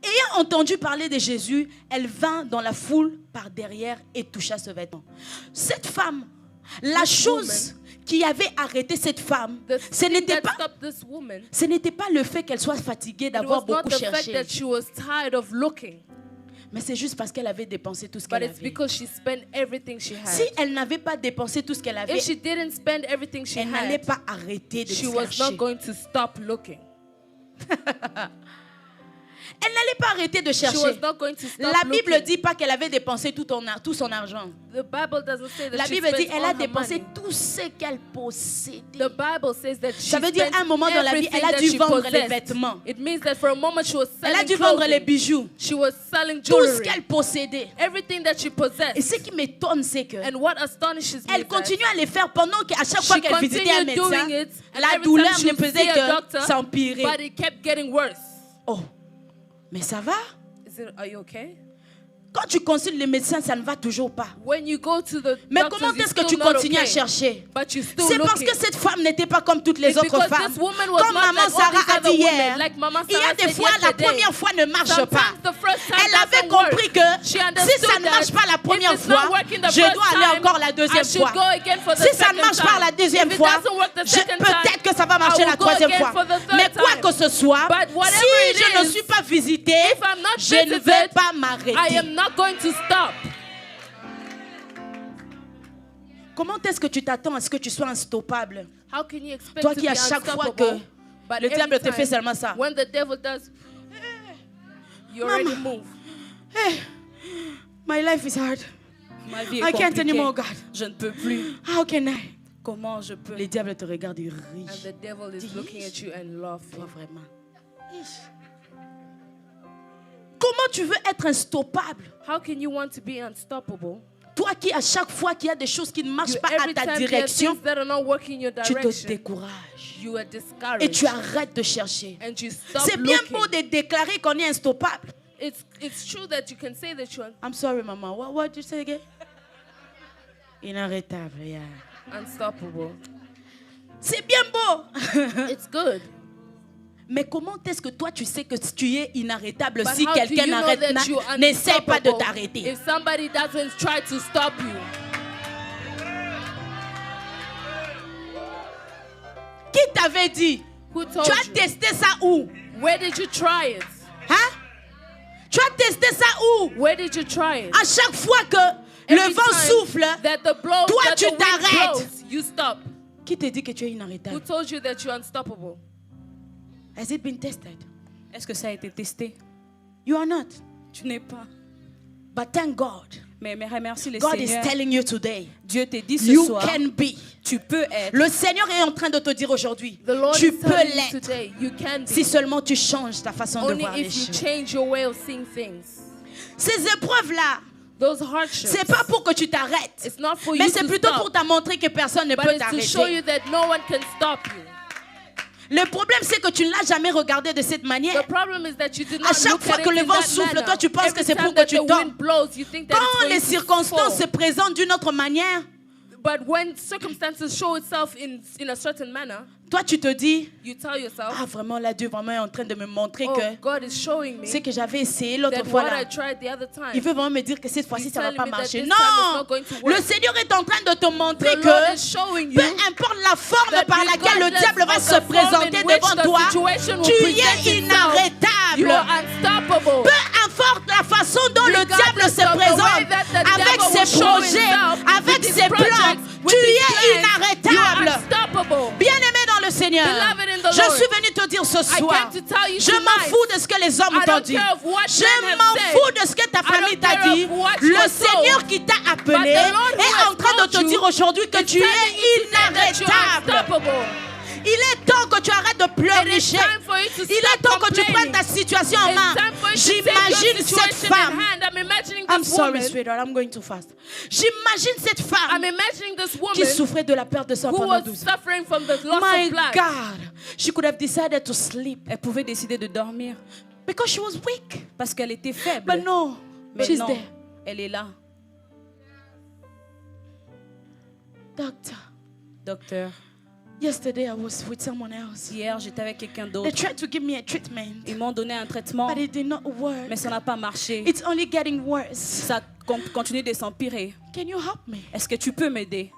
Ayant entendu parler de Jésus, elle vint dans la foule par derrière et toucha ce vêtement. Cette femme, la chose qui avait arrêté cette femme, the ce thing n'était that pas, stopped this woman, ce n'était pas le fait qu'elle soit fatiguée it d'avoir was not beaucoup the fact cherché, that she was tired of looking, mais c'est juste parce qu'elle avait dépensé tout ce but qu'elle it's avait. because she spent everything she had. Si elle n'avait pas dépensé tout ce qu'elle avait, If she didn't spend everything she elle n'allait had, pas arrêter de she was chercher. not going to stop looking. Elle n'allait pas arrêter de She was chercher. not going to stop La Bible looking. dit pas qu'elle avait dépensé tout son argent. The Bible doesn't say that La she Bible dit spent elle all a her dépensé money. tout ce qu'elle possédait. The Bible says that she Ça veut dire spent à un moment dans la vie, everything elle a that dû she vendre les possessed. vêtements. It means that for a moment she was Elle a selling dû vendre les clothing. bijoux. She was selling Tout ce jewelry. qu'elle possédait. Everything that she Et possessed. ce qui m'étonne, c'est que And what astonishes me elle is that continue à les faire pendant qu'à chaque fois she qu'elle visitait un continued médecin, doing it, and la every douleur time she ne would faisait see a que doctor, s'empirer. but it kept getting worse. Oh, mais ça va? Are you okay? Quand tu consultes le médecin, ça ne va toujours pas. When you go to the Mais doctors, comment you're est-ce que still tu not continues à okay, chercher? but you're still C'est parce looking. que cette femme n'était pas comme toutes les It's autres because femmes. this woman was Comme not maman like all Sarah these a other dit women, hier, like Mama il y a Sarah des said fois, la yesterday. première fois ne marche pas. Sometimes the first time Elle avait doesn't compris work. que She si understood ça ne marche that pas la première if it's not fois, working the je first dois aller time, encore la I deuxième should fois. go again for the Si ça ne second marche pas la time. deuxième If it fois, doesn't work the second peut-être time, que ça va marcher I la will go troisième again fois. for the third Mais quoi time. que ce soit, But whatever si it je ne is, suis pas visitée, if I'm not je ne visited, vais pas I m'arrêter. am not going to stop. Comment est-ce que tu t'attends à ce que tu sois unstoppable? How can you expect Toi to qui be à chaque fois unstoppable? que But le every diable te time, fait seulement ça. when the devil does, you already move. Hey, my life is hard. Ma vie est I can't compliquée. anymore, God. Je ne peux plus. How can I? Comment je peux? Les diables te regardent et rient. And the devil is looking at you and laughing. Toi, vraiment. Comment tu veux être unstoppable? How can you want to be unstoppable? Toi qui, à chaque fois qu'il y a des choses qui ne marchent You, pas à every ta time there are direction, things that are not working in your tu te direction, décourages. you are discouraged. Et tu arrêtes de chercher. And you stop C'est bien looking. beau de déclarer qu'on est unstoppable. It's true that you can say that you're I'm sorry, Mama. What did you say again? Inarrêtable, yeah. unstoppable. C'est bien beau. It's good. Mais comment est-ce que toi tu sais que tu es inarrêtable But si how do quelqu'un you know n'arrête that you're n'essaie pas de unstoppable t'arrêter? if somebody doesn't try to stop you? Qui t'avait dit? Who told Tu as you? testé ça où? Where did you try it? Hein? Tu as testé ça où? Where did you try it? À chaque fois que Every le vent time souffle, that the blows, toi, that tu the wind t'arrêtes. blows, you stop. qui te dit que tu es Who inarrêtable? told you that you're unstoppable? Has it been tested? Est-ce que ça a été testé? You are not. Tu n'es pas. But thank God. Mais remercie le God is Seigneur. telling you today, Dieu te dit ce you soir, can be. tu peux être. Le Seigneur est en train de te dire aujourd'hui, The Lord tu is peux telling you l'être today, you can be. si seulement tu changes ta façon de Only voir les if you choses. change your way of seeing things. Ces épreuves-là, Those hardships, c'est pas pour que tu t'arrêtes, it's not for mais you c'est to plutôt stop, pour te montrer que personne ne but peut it's to show you t'arrêter. that no one can stop you. Le problème, c'est que tu ne l'as jamais regardé de cette manière. The problem is that you did À not chaque look fois at que it le in vent that souffle, manner. toi, tu penses Every que c'est time pour that que tu the tombes. wind blows, you think that it's Quand for les you to circonstances se fall. présentent d'une autre manière, But when circumstances show itself in a certain manner, Toi, tu te dis, You tell yourself, ah vraiment, là, Dieu vraiment est en train de me montrer oh, que God is showing me ce que j'avais essayé l'autre that fois what là, I tried the other time. il veut vraiment me dire que cette fois-ci, He's ça ne va telling pas me that marcher. this time it's Non! not going to Le work. Seigneur est en train de te montrer The Lord is que showing peu you importe la forme that par laquelle le regardless diable va of se the form présenter in which devant the toi, situation will tu present y es itself, you inarrêtable. are unstoppable. Peu importe la façon dont le diable Regardless se of the way présente, that the avec devil ses will show projets, himself, avec with his ses plans, projects, with tu y his es plans, you are inarrêtable. unstoppable. Bien-aimé dans le Seigneur, Beloved in the je Lord, suis venu te dire ce I soir, came to tell you je m'en tonight, fous de ce que les hommes I t'ont don't dit. care of what Je men have m'en said. fous de ce que ta I famille don't t'a care dit. of what Le you were Seigneur told. qui t'a appelé But the Lord who est has en train de called te you dire aujourd'hui que is tu telling es you today that you are inarrêtable. unstoppable. Il est temps que tu arrêtes de It is pleurnicher. time for you to Il est stop temps que tu prennes complaining. ta situation en It's main. time for you to take your J'imagine cette situation in femme. hand. I'm imagining I'm this sorry, woman. sweetheart, I'm going too fast. J'imagine cette I'm femme imagining this qui woman souffrait de la perte de sang who pendant was 12 ans. suffering from the loss My of blood. God, she could have decided to sleep Elle pouvait décider de dormir because she was weak. parce qu'elle était faible. But no, Mais she's non, there. elle est là. Doctor, Docteur, yesterday I was with someone else. hier, j'étais avec quelqu'un They d'autre. tried to give me a treatment, Ils m'ont donné un traitement, but it did not work. mais ça n'a pas marché. It's only getting worse. Ça continue de s'empirer. Can you help me? Est-ce que tu peux m'aider?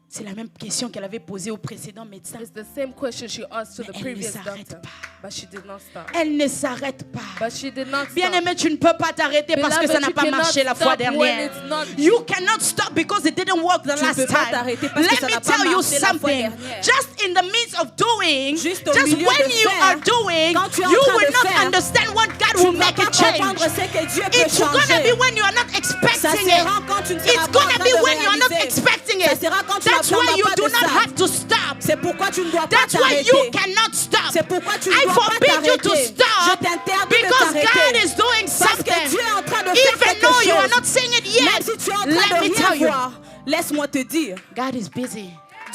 C'est la même question qu'elle avait posée au précédent médecin. It's the same question she asked to Mais the elle ne previous s'arrête doctor, pas. but she did not stop. Elle ne s'arrête pas. But she did not stop. Bien-aimé, tu ne peux pas t'arrêter parce que Beloved, ça n'a you pas cannot marché la fois stop when dernière. it's not- You cannot stop because it didn't work the Tu ne last peux pas time. t'arrêter parce que Let ça me n'a pas tell you marché la fois something. dernière. Just in the midst of doing, Juste au just milieu when de you faire, are doing, quand tu es en you train will de not faire, understand what God Tu will ne vas make pas a change. comprendre ce que Dieu peut It's gonna be changer. when you are not Ça expecting sera it. quand tu ne It's seras pas en gonna train be de when you are not réaliser. expecting Ça it. sera quand tu That's why n'attendras you pas do de not ça. have to stop. C'est pourquoi tu ne dois pas That's why t'arrêter. you cannot stop. C'est pourquoi tu ne I dois pas forbid you to t'arrêter. stop Je t'interdis de because God t'arrêter. is doing Parce que something. Dieu est en train de faire Even quelque though you are chose. not seeing it Même yet, si tu es en train let de me rien tell you, voir, laisse-moi te dire, God is busy.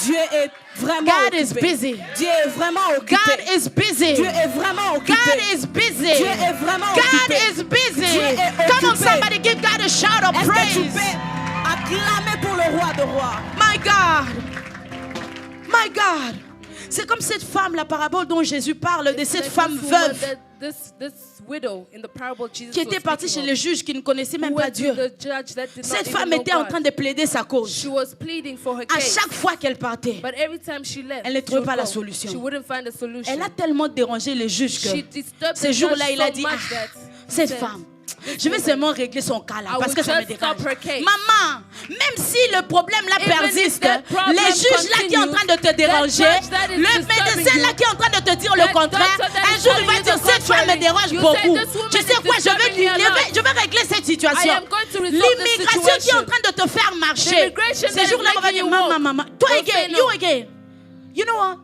Dieu est vraiment God is occupé. busy. Dieu est vraiment occupé. God is busy. Dieu est vraiment occupé. God is busy. Dieu est vraiment God occupé. is busy. Dieu est Come on, occupé. somebody give God a shout of Est-ce que tu praise. peux acclamer pour le roi de rois? My God. My God. C'est comme cette femme, la parabole dont Jésus parle, de It's cette like femme this woman veuve that- this widow in the parable Jesus qui was était partie speaking chez of, le juge qui ne connaissait who même pas went to Dieu. the judge that did not Cette even femme know était en God. train de plaider sa cause. She was pleading for her À case. chaque fois qu'elle partait, But every time she left, elle ne she trouvait would pas la go. solution. She wouldn't find a solution. elle a tellement dérangé le juge She que disturbed ce the jour-là, judge il a so dit, much ah, that cette said, femme, je vais seulement régler son cas là I parce will que ça me just dérange. stop her case. Maman, même si le problème là Even if persiste, that problem les juges là qui est en train de te déranger, judge that is le disturbing médecin là you, qui est en train de te dire le that contraire, doctor that un is jour il va telling dire you the cette femme me contrary, dérange you beaucoup. say, "This woman Tu sais is quoi, disturbing me a lot. je vais régler cette situation. I am going to resolve this L'immigration qui est en situation. train de te faire marcher. Immigration Ce that is jour-là, on va making dire you maman, walk. maman, toi Don't again, say you no. again. You know what?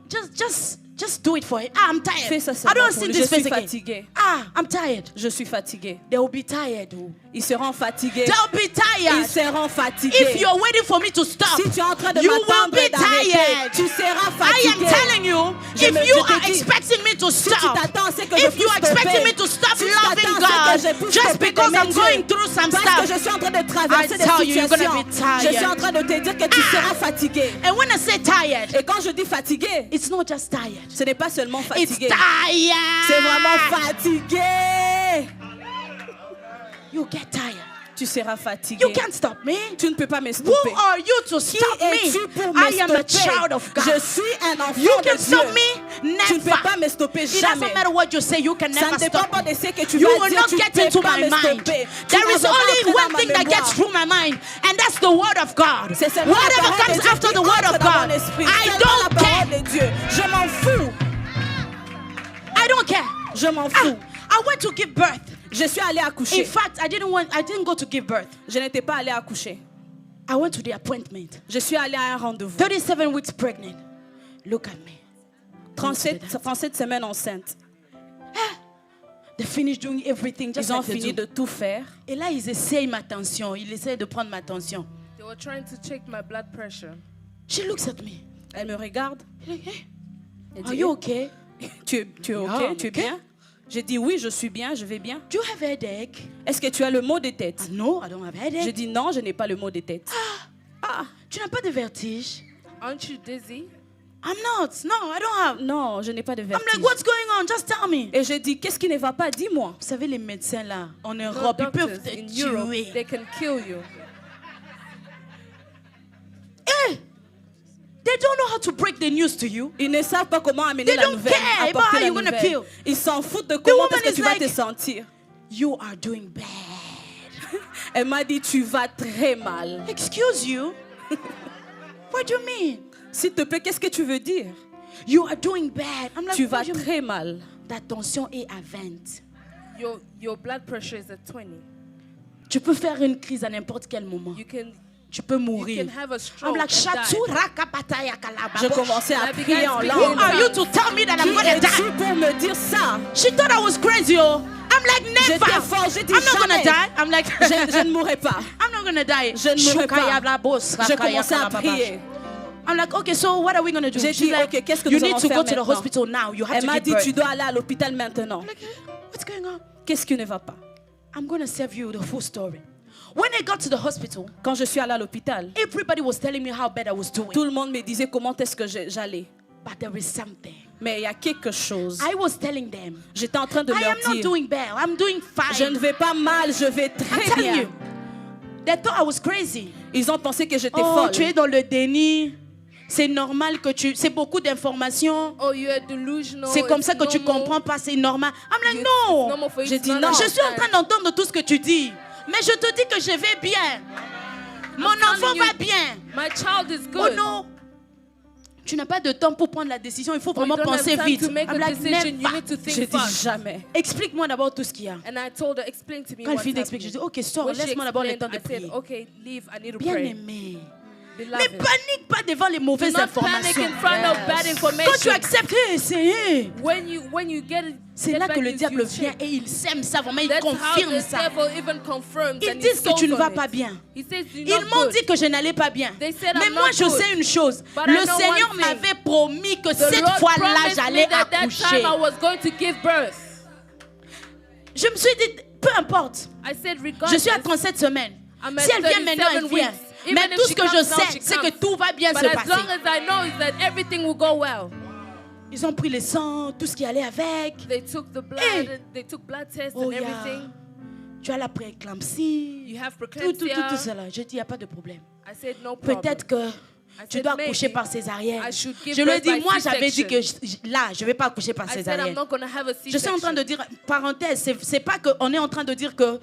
Just do it for him. Ah, I'm tired. Fais ça I seulement don't pour see lui. this Je suis face again. fatiguée. Ah, I'm tired. Je suis fatiguée. They will be tired. Oh. Ils seront fatigués. They'll be Ils tired. seront fatigués. If you're waiting for me to stop, Si tu es en train de you will m'attendre be et d'arrêter, tired. tu seras I fatigué. am telling you, Je if me- you je te are dis, expecting me to Si tu stop, t'attends, c'est que je if you are puisse stopper. expecting me to stop Si tu loving t'attends, c'est que je God puisse just stopper because d'aimer I'm Dieu. going through some Parce que je stuff, suis en train de traverser I des tell you, you're gonna situations. be tired. Je suis en train de te dire que tu seras fatigué. and when I say tired, Et quand je dis fatigué, it's not just tired. ce n'est pas seulement It's fatigué. tired. C'est vraiment fatigué. You get tired. Tu seras fatigué. You can't stop me. Tu ne peux pas me Who stopper. are you to Qui stop me? es-tu pour me I am a stopper? child of God. Je suis un enfant You de can Dieu. stop me? Tu ne Never. peux pas me stopper It jamais. doesn't matter what you say, you can Ça never ne dépend stop pas me. de ce que tu You vas will dire. not Tu ne get peux into pas my me mind. stopper. Tu There ne is vas pas only entrer one dans ma thing that mémoire. gets through my mind, and that's the word of God. C'est seulement la Whatever parole de comes Dieu after qui the word entre of dans mon God, esprit. I Seulement don't la parole care. de Dieu. Je m'en fous. I don't care. Je m'en Ah, fous. I went to give birth. Je suis allée In accoucher. fact, I didn't go to give birth. Je n'étais pas allée accoucher. I went to the appointment. Je suis allée à un rendez-vous. 37 weeks pregnant. Look at me. 37 semaines enceinte. They finished doing everything just Ils ont like they fini do. de tout faire. Et là, ils essayent ma tension. Ils essayent de prendre ma tension. They were trying to check my blood pressure. She looks at me. Elle me regarde. She's like, hey, Elle are dit, you okay? tu es Yeah, OK? Tu es okay. bien? J'ai dit oui, je suis bien, je vais bien. Do you have a headache? Est-ce que tu as le mot de tête? No, I don't have a Je headache. dis non, je n'ai pas le mot de tête. Tu n'as pas de vertige? Aren't you dizzy? I'm not. No, I don't have. Non, je n'ai pas de I'm vertige. like, what's going on? Just tell me. Et je dis, qu'est-ce qui ne va pas? Dis-moi. Vous savez, les médecins là, en No Europe, ils peuvent doctors te in Europe, tuer. they can kill you. Hey, they don't know how to break the news to you. Ils ne savent pas comment amener They la don't nouvelle. care about Apporter how la you're gonna nouvelle. feel. Ils s'en foutent de comment woman est-ce que is tu vas like- te sentir. You are doing bad. Elle m'a dit, tu vas très mal. Excuse you. What do you mean? S'il te plaît, qu'est-ce que tu veux dire? You are doing bad. I'm like, Tu what vas do you mean? très mal. Ta tension est à 20. Your blood pressure is at 20. Tu peux faire une crise à n'importe quel moment. Tu peux You mourir. can have a I'm stroke like, and die. Shatsu rakapataya kalaba. Je commençais à I began prier en speaking Who langue. in are you tongues. to tell me that I'm Qui gonna es-tu die? pour me dire ça? She thought I was crazy, oh. I'm like, never. J'étais folle, j'ai dit I'm not gonna jamais. die. I'm like, Je ne mourrai pas. I'm not gonna die. Je ne mourrai pas. Shukaya bla bos, Je rakaya commençais à kalababa. prier. I'm like, okay, so what are we gonna do? J'ai She's dit, like, ok, qu'est-ce que you nous need allons to faire go to the maintenant? hospital now. You have Elle to m'a give dit, birth. tu dois aller à l'hôpital maintenant. I'm like, what's going on? Qu'est-ce qui ne va pas? I'm gonna serve you the full story. When I got to the hospital, Quand je suis allée à l'hôpital, everybody was telling me how bad I was doing. tout le monde me disait comment est-ce que j'allais. But there is something. Mais il y a quelque chose. I was telling them, J'étais en train de I leur am not dire, doing bad. I'm doing je ne fine. vais pas mal, je vais I'm très telling bien. you. They thought I was crazy. Ils ont pensé que j'étais Oh, folle. tu es dans le déni. C'est normal que tu... C'est beaucoup d'informations. Oh, you are delusional. C'est comme it's ça que tu normal. comprends pas. C'est normal. I'm like, It's no. normal for you J'ai to dit not non. Je suis en understand. train d'entendre tout ce que tu dis. Mais je te dis que je vais bien. Mon telling enfant you- va bien. My child is Oh good. non. Tu n'as pas de temps pour prendre la décision. Il faut Oh, you vraiment don't have penser time vite. to make I'm a like, decision. You never. need to think J'ai dit fast. jamais. Explique-moi d'abord tout ce qu'il y a. And I told her, explain to me Quand elle what's finit d'expliquer, je dis, happening. ok, sors, When she laisse-moi d'abord le temps explained, de I said, prier. okay, leave. I need to Bien pray. aimé. Ne Beloved, panique pas devant les do mauvaises not panic informations. in front of bad Quand tu information. acceptes, c'est When you get it, c'est get là back, que le you diable check. vient et il sème ça, vraiment, il That's how confirme the ça. devil even confirms Ils and he disent que tu sows ne on vas it. pas bien. He says you're Ils not m'ont good. dit que je n'allais pas bien. They said Mais I'm moi, not je good. sais une chose. But Le I know Seigneur one thing. m'avait promis que The cette Lord fois-là, promised j'allais me that that accoucher. time I was going to give birth. Je me suis dit, peu importe. I said, Je regardless, suis à 37 semaines. I'm at Si elle vient maintenant, 37 elle vient. weeks. Mais Even if tout she ce que je comes now, sais, she c'est que comes. tout va bien But se as passer. long as I know is that everything will go well. Ils ont pris le sang, tout ce qui allait avec. They took the blood, Hey. they took blood tests Oh, and yeah. everything. Tu as la prééclampsie. You have Tout preeclampsia. cela. Je dis, il n'y a pas de problème. I said, no problem. Peut-être que tu said, dois maybe accoucher par césarienne. I should give Je lui ai birth dit, by moi, j'avais dit C-section. que là, je ne vais pas accoucher par I said, I'm césarienne. not going to have a Je suis en train de C-section. dire, parenthèse, c'est pas qu'on est en train de dire que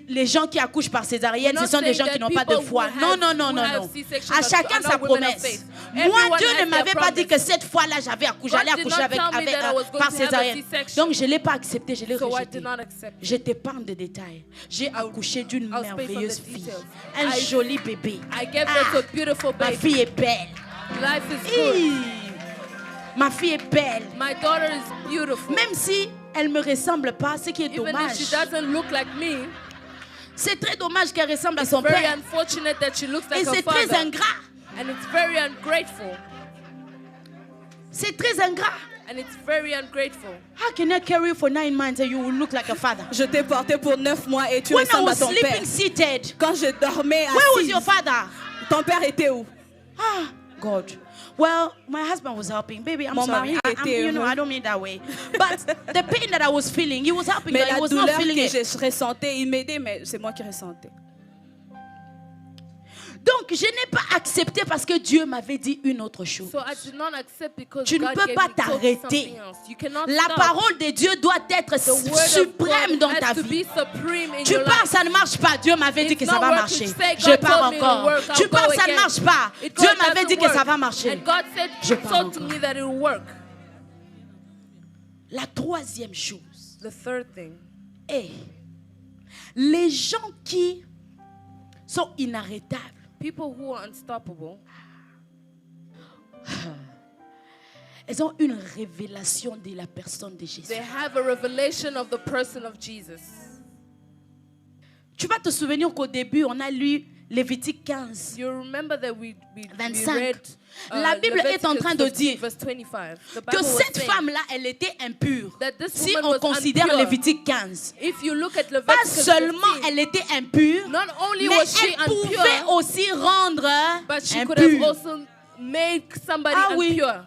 les gens qui accouchent par césarienne, We're ce sont not des saying gens qui that n'ont pas de people foi. who Non, have- non, non, who non, have non. C-sections À are chacun sa not women of promesse. faith. Moi, Everyone Dieu has ne their m'avait pas dit promise. que cette fois-là, j'allais accoucher, God j'allais did accoucher not tell me that I was going par to have a césarienne. C-section. Donc, je ne l'ai pas accepté, je l'ai So I rejeté. did not accept. J'étais pas en de détails. J'ai accouché d'une I'll speak on the merveilleuse fille. details. Un I- joli bébé. I gave birth to a beautiful Ma baby. fille est belle. Life is good. Hi. Ma fille est belle. My daughter is beautiful. Même si elle me ressemble pas, ce qui est Even if dommage. she doesn't look like me, C'est très dommage qu'elle ressemble à son very père. unfortunate that she looks like Et her c'est très father. ingrat. And it's very ungrateful. C'est très ingrat. And it's very ungrateful. How can I carry you for 9 months and you will look like a father? Je t'ai porté pour 9 mois et tu When I ressembles à was ton père. sleeping seated, Quand je dormais where was assise, your father? ton père était où? Ah, God. Well, my husband was helping. Baby, I'm Mon sorry. mari I'm, était you know, heureux. I don't mean that way. But the pain that I was feeling, he was helping, Mais but he la was not douleur feeling que it. je ressentais, il m'aidait, mais c'est moi qui ressentais. Donc, je n'ai pas accepté parce que Dieu m'avait dit une autre chose. So I did not accept because Tu ne God peux gave pas me told me t'arrêter. something else. You cannot La stop. parole de Dieu doit être The word of suprême God dans has ta to vie. be supreme in Tu your pars, life. ça ne marche pas. Dieu m'avait dit It's que ça not va working. marcher. Say, Je God pars told me it will encore. work. Tu I'll pars, go ça ne again. marche pas. It Dieu God m'avait doesn't dit que work. ça va marcher. And God said, Je pars told to encore. me that it will work. La troisième chose The third thing, est les gens qui sont inarrêtables. people who are unstoppable, Elles ont une révélation de la personne de Jésus. they have a revelation of the person of Jesus. Tu vas te souvenir qu'au début, on a lu Lévitique 15. You remember that we 25. read La Bible est en train de Leviticus 15, dire verse 25. The que Bible was cette saying femme-là, elle était impure. that this Si woman on was considère impure. Lévitique 15. If you look at Pas Leviticus seulement 15, elle était impure, not only mais was she elle pouvait impure, aussi rendre but she could have impure. also made somebody Ah oui. impure.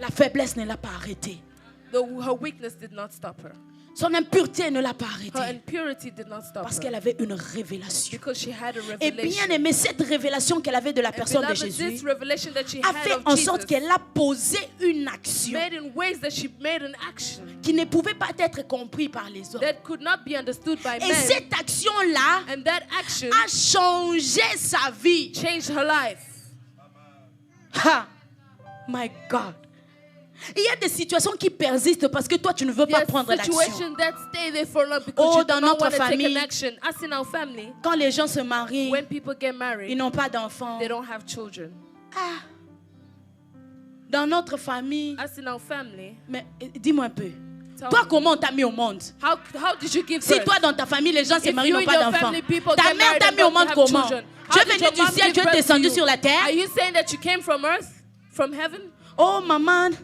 La faiblesse ne l'a pas arrêtée. Her weakness did not stop her. Son impureté ne l'a pas Her arrêtée. impurity did not stop Parce her. qu'elle avait une révélation. Because she had a Et bien revelation. aimé, cette révélation qu'elle avait de la personne de Beloved, Jésus this revelation that she a had fait of en sorte Jesus qu'elle a posé une action made in ways that she made an action qui ne pouvait pas être comprise par les hommes. that could not be understood by Et men. cette action-là And that action a changé sa vie. changed her life. Ha! My God. Il y a des situations qui persistent parce que toi, tu ne veux pas There's prendre l'action. situations that stay there for long because Oh, you dans do not notre want to take famille, an action. As in our family, Quand les gens se marient, when people get ils married, n'ont pas d'enfants. they don't have children. Ah. Dans notre famille, As in our family, mais dis-moi un peu. tell Toi, me, comment on t'a mis au monde? how did you give Si birth? toi, dans ta famille, les gens se If marient, you n'ont in pas your d'enfants. family, people Ta get mère married t'a and mis au don't monde have comment? children. Tu How es did venu your du mom ciel, give tu es birth to descendu you? sur la terre. Are you saying that you came from earth? From heaven? Oh, maman,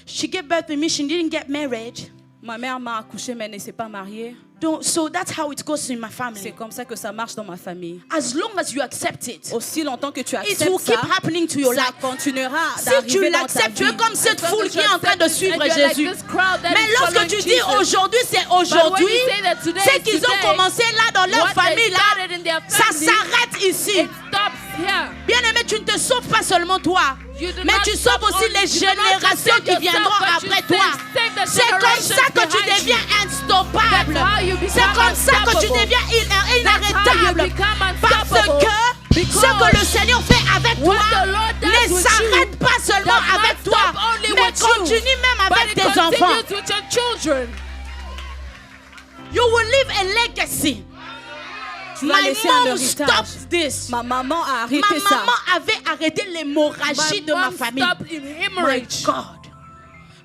she gave birth to me, she didn't get married. Ma mère m'a accouché, mais elle ne s'est pas mariée. So that's how it goes in my C'est family. comme ça que ça marche dans ma famille. As long as you accept it, Aussi longtemps que tu it will acceptes keep ça, happening to your ça life. continuera Si d'arriver tu dans ta l'acceptes, tu vie. es comme cette As long foule as qui you est en train de accept it, suivre and you're like Jésus. this crowd that Mais is lorsque following tu dis Jesus. aujourd'hui, c'est But when aujourd'hui, you say that today c'est is qu'ils ont today, commencé là dans leur what they famille là, started in their ça family, s'arrête ici. it stops here. Bien aimé, tu ne te sauves pas seulement toi, You do mais not tu sauves stop aussi only- les you do not just générations save qui yourself, viendront but you après save- toi. save the C'est comme ça que tu generations deviens instoppable. That's how you become C'est comme ça que tu unstoppable. deviens That's how you inarrêtable. become Parce unstoppable. que ce que le Seigneur fait avec What toi the Lord does ne with s'arrête you pas seulement does not avec toi, stop only mais with you, continue même but avec it tes enfants. continues with your children. You will leave a legacy. Tu vas My laisser un mom héritage. stopped this. Ma maman a arrêté Ma ça. maman avait arrêté l'hémorragie My de ma mom famille. stopped in My hemorrhage. God.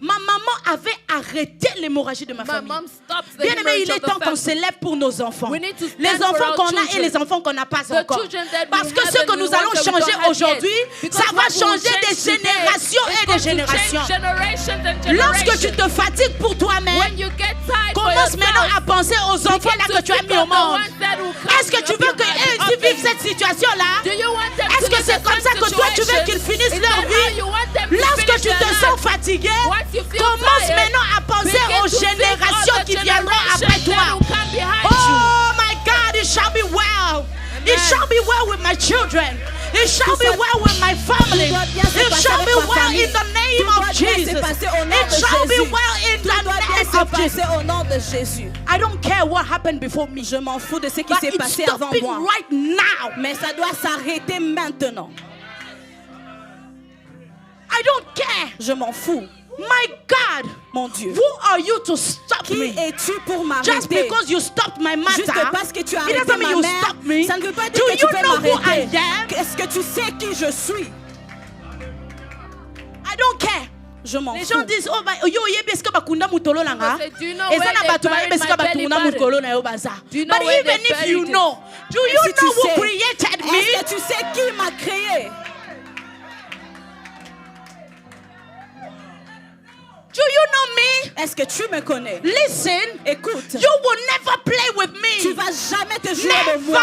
Ma maman avait arrêté l'hémorragie de ma My famille. mom stopped the Bien aimé, hemorrhage il est of the temps qu'on family. se lève pour nos enfants. We need to stand Les for enfants our qu'on a et children. les enfants qu'on n'a pas The encore. children that we Parce que have ce and que the nous ones allons that we changer don't have aujourd'hui, yet. Because ça va what we will changer des change today générations is et des going to générations. change generations and Lorsque tu generations. te fatigues pour toi-même, When you get tired for commence maintenant yourself, à penser aux enfants là que tu as mis au monde. Est-ce que tu veux qu'eux aussi vivent cette situation-là? Do you want them Est-ce to que live c'est the comme ça same que toi tu veux situation? qu'ils finissent Is leur that vie? how you want them to Lorsque finish tu te their sens life? fatigué, Once you feel commence tired, maintenant à penser begin aux to think of générations the qui viendront après generations toi. that will come behind Oh my God, it shall be well. It Amen. shall be well with my children. It shall be well with my family. Tout doit bien se It passer shall avec be ma well famille. in the name Tout of doit bien se Jesus. passer au nom It de shall be Jésus. well in Tout the doit bien name se of Jesus. passer au nom de Jésus. I don't care what happened before me. Je m'en fous de ce qui But s'est it's passé avant stopping moi. right now. Mais ça doit s'arrêter maintenant. I don't care. Je m'en fous. My God, Mon Dieu. who are you to stop Qui me? es-tu pour Just m'arrêter? because you stopped my Juste matter, parce que tu as it arrêté doesn't mean ma you mère, stop me. ça ne veut pas Do dire que tu you peux know who I m'arrêter. am? Est-ce que tu sais qui je suis? I don't care. Je m'en Les fous. gens disent, oh, yo, yebi eske bakunda mutolo langa. They say, do you know Et where ça na they batu ba buried yebi eske my bakunda belly button? mutolo na yo baza. Do you know But where even they if you buried it? know, do Et you si tu know who sais, created me? Est-ce que tu sais qui m'a créé? Do you know me? Est-ce que tu me connais? Listen, Écoute, you will never play with me. tu vas jamais te jouer de Never. moi.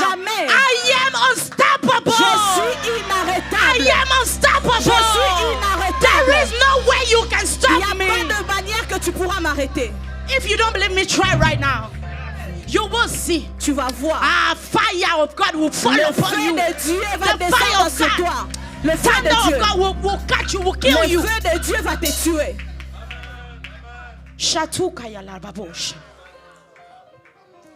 Jamais. I am unstoppable. Je suis I inarrêtable. am unstoppable. Je suis inarrêtable. There is no way you can Il stop n'y a me. pas de manière que tu pourras m'arrêter. If you don't believe me, try right now. You will see. Tu vas voir. Fire of God will fall Le upon feu you. de Dieu va The fire descendre of sur God. toi. Le feu Thunder de of Dieu. God will catch you, will kill Le you. feu de Dieu va te tuer. Chatukaya la baboche.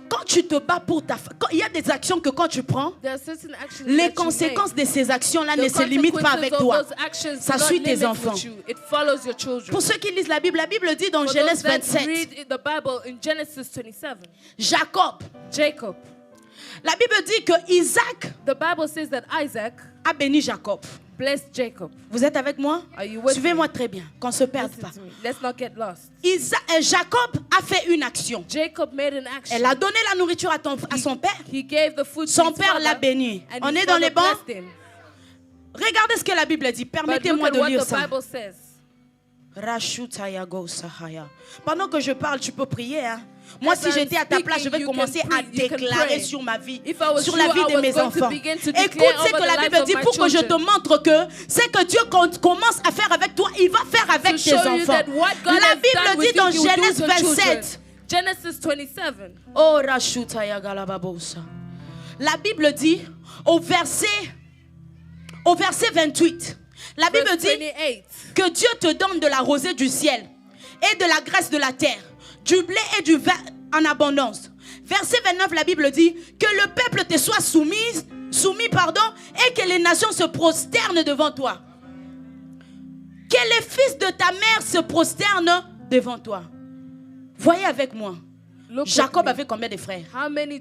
Quand tu te bats pour ta famille, il y a des actions que quand tu prends, There are certain actions les that you conséquences make. de ces actions-là The ne se limitent pas consequences avec of toi. those actions Ça do not suit tes limit enfants. with you. It follows your children. Pour ceux qui lisent la Bible dit dans For Genèse those that 27, read in the Bible in Genesis 27, Jacob, Jacob. la Bible dit que Isaac The Bible says that Isaac a béni Jacob. blessed Jacob. Vous êtes avec moi? Are you with Suivez-moi me? très bien, qu'on ne se perde Listen pas. to me. Let's not get lost. Jacob a fait une action. Jacob made an action. Elle a donné la nourriture à son père. He gave the food to Son his père l'a father, béni. and On his est dans les father bancs. blessed him. Regardez ce que la Bible dit. But Permettez-moi look de at what lire the ça. Bible says. Rashutayago Sahaya. Pendant que je parle, tu peux prier. Hein? Moi, As si I'm j'étais à ta place, je vais speaking, you commencer can à pray, you can déclarer pray. sur ma vie, If I was sur you, la vie I de was mes going to enfants. begin to Écoute declare ce over que la the Bible lives dit of my pour que je te children. montre que c'est que Dieu commence à faire avec toi, il va faire avec To tes show you enfants. that what God La has done Bible with dit dans you, he will do Genèse with your 27, Genesis 27. Oh, Rashuta Yagalababosa. La Bible dit au verset 28, la Bible Verse dit 28. que Dieu te donne de la rosée du ciel et de la graisse de la terre, du blé et du vin en abondance. Verset 29, la Bible dit que le peuple te soit soumis, et que les nations se prosternent devant toi. Que les fils de ta mère se prosternent devant toi. Voyez avec moi. Look with Jacob me. avait combien de frères? How many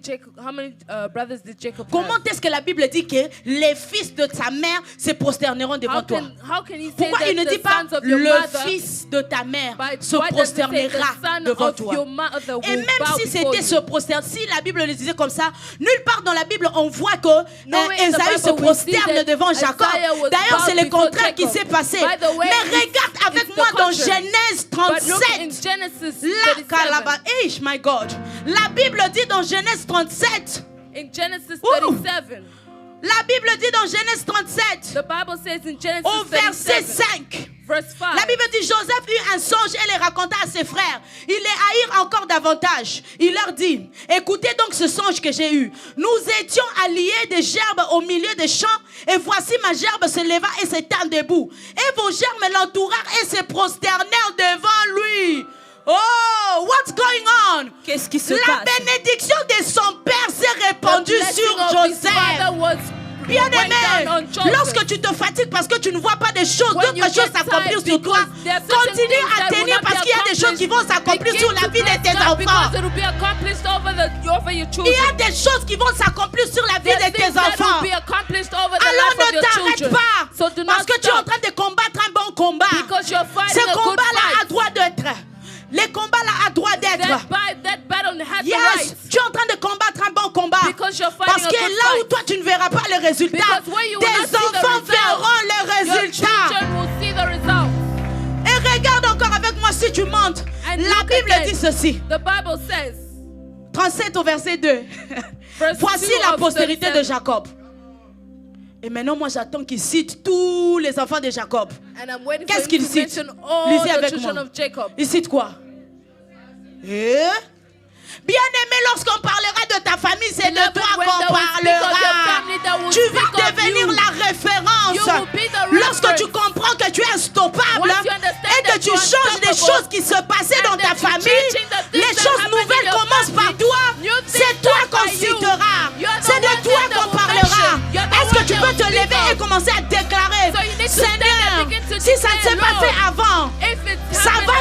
brothers did Jacob Comment have? est-ce que la Bible dit que les fils de ta mère se prosterneront devant toi? How can he say Pourquoi that il ne the dit pas sons of your le mother, fils de ta mère but se why does it say the prosternera son devant of toi? your mother Et will même bow si before c'était you? se prosterner, si la Bible le disait comme ça, nulle part dans la Bible on voit que Nowhere in the Esaü se Bible we see prosterne that devant Jacob. Isaiah was D'ailleurs, c'est bowed le before contraire qui Jacob. s'est passé. By the way, Mais regarde it's avec the moi dans contrary. Genèse But look in 37. Genesis La 37. Kalaba, Eish, my God. La Bible dit dans Genèse 37. In Genesis Ouh. 37. La Bible dit dans Genèse 37. The Bible says in Genesis Au verset 37, 5. verse 5. La Bible dit Joseph eut un songe et les raconta à ses frères. Il les haïrent encore davantage. Il leur dit, écoutez donc ce songe que j'ai eu. Nous étions alliés des gerbes au milieu des champs et voici ma gerbe se leva et se tint debout. Et vos gerbes l'entourèrent et se prosternèrent devant lui. Oh, what's going on? Qu'est-ce qui se La passe? bénédiction de son père s'est répandue sur Joseph. Bien-aimé, lorsque tu te fatigues parce que tu ne vois pas des choses, When d'autres you choses get s'accomplir tired sur toi, because there are certain continue things à that will tenir not be parce qu'il y a des choses qui vont s'accomplir Begin sur la to vie de bless tes God because enfants. it will be accomplished over your Il children. y a des choses qui vont s'accomplir sur la vie There are de tes things that enfants. will be accomplished over the Alors life of ne your t'arrête children. pas So do parce not que tu es en stop. train de combattre un bon combat. Because you're Ce fighting a good combat-là a fight. droit d'être. Les combats-là a droit d'être. That battle has the Yes, right. tu es en train de combattre un bon combat. Because you're fighting Parce a que good là où fight. toi tu ne verras pas les résultats, Because where you will tes not see the enfants result, verront les Your résultats. children will see the result. Et regarde encore avec moi si tu montes. And La look Bible again. dit ceci. The Bible says, 37 au verset 2. verse Voici 2 la of postérité de 37. Jacob. Et maintenant, moi, j'attends qu'il cite tous les enfants de Jacob. And I'm waiting for Qu'est-ce him qu'il to cite? mention all Lisez the avec children moi. of Jacob. Il cite quoi? Bien-aimé, lorsqu'on parlera de ta famille, c'est de Beloved, toi when qu'on they will speak of your parlera. family, they will Tu speak vas of devenir you. la référence. You will be the Lorsque tu reference. comprends que tu es unstoppable Once you understand et que that tu you are changes les unstoppable choses qui se passaient and dans ta that you're famille, changing the things les that choses happen in nouvelles your commencent par family. toi. New things C'est toi start qu'on by you. citera. You're the C'est de one toi that qu'on will parlera. mention. You're the Est-ce que one tu that peux will te speak lever of. et commencer à déclarer, So you need to stand and Seigneur, begin to si ça ne s'est declare, pas fait Lord, avant, If it ça happened va